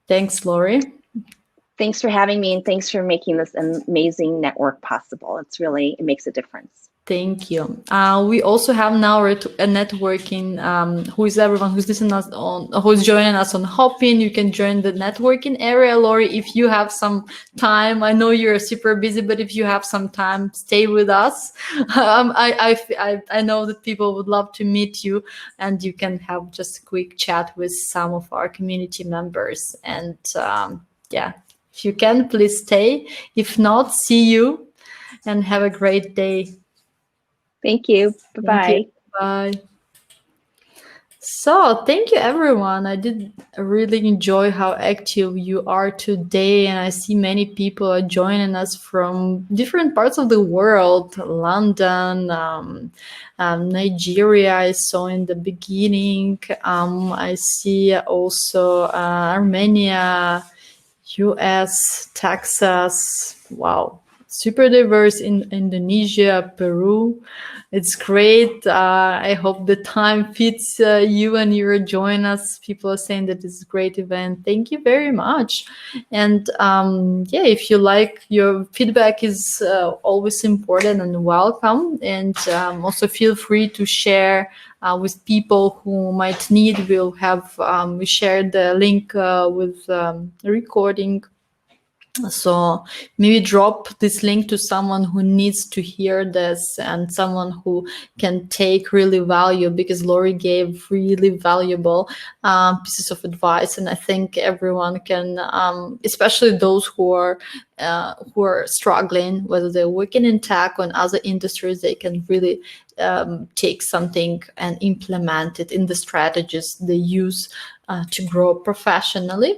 Thanks, Lori. Thanks for having me, and thanks for making this amazing network possible. It makes a difference. Thank you. We also have now a networking, who is everyone who's listening us on, who's joining us on Hopin. You can join the networking area. Lori, if you have some time, I know you're super busy, but if you have some time, stay with us. I know that people would love to meet you, and you can have just a quick chat with some of our community members. And yeah, if you can, please stay. If not, see you and have a great day. Thank you. Bye-bye. Bye. So, thank you everyone. I did really enjoy how active you are today, and I see many people are joining us from different parts of the world. London, Nigeria, I saw in the beginning. I see also Armenia, US, Texas. Wow. Super diverse in Indonesia, Peru. It's great. I hope the time fits you and you join us. People are saying that it's a great event. Thank you very much. And yeah, if you like, your feedback is always important and welcome. And also feel free to share with people who might need. We'll have we shared the link with the recording, so maybe drop this link to someone who needs to hear this and someone who can take really value, because Lori gave really valuable pieces of advice, and I think everyone can, especially those who are struggling, whether they're working in tech or in other industries, they can really take something and implement it in the strategies they use to grow professionally.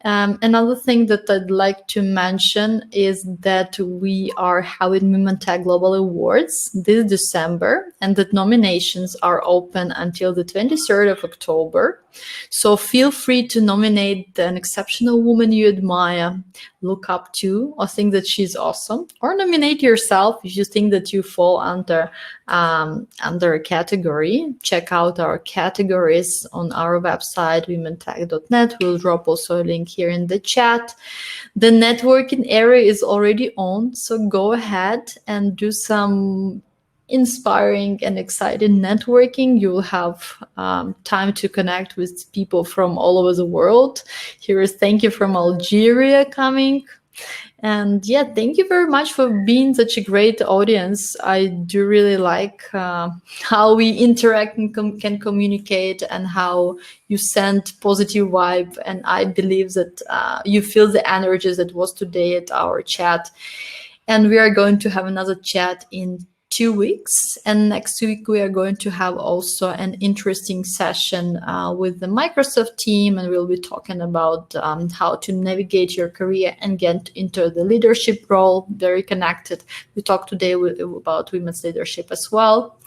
Another thing that I'd like to mention is that we are having Women Tech Global Awards this December, and that nominations are open until the 23rd of October. So feel free to nominate an exceptional woman you admire, look up to, or think that she's awesome, or nominate yourself if you think that you fall under a category. Check out our categories on our website, womentech.net. We'll drop also a link here in the chat. The networking area is already on, so go ahead and do some inspiring and exciting networking. You will have time to connect with people from all over the world. Here is thank you from Algeria coming. And yeah, thank you very much for being such a great audience. I do really like how we interact and can communicate, and how you send positive vibe. And I believe that you feel the energies that was today at our chat. And we are going to have another chat in 2 weeks. And next week, we are going to have also an interesting session with the Microsoft team. And we'll be talking about how to navigate your career and get into the leadership role. Very connected. We talked today about women's leadership as well.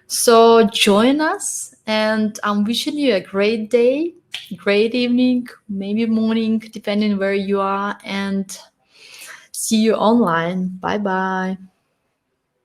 So join us. And I'm wishing you a great day, great evening, maybe morning, depending where you are. And see you online. Bye-bye.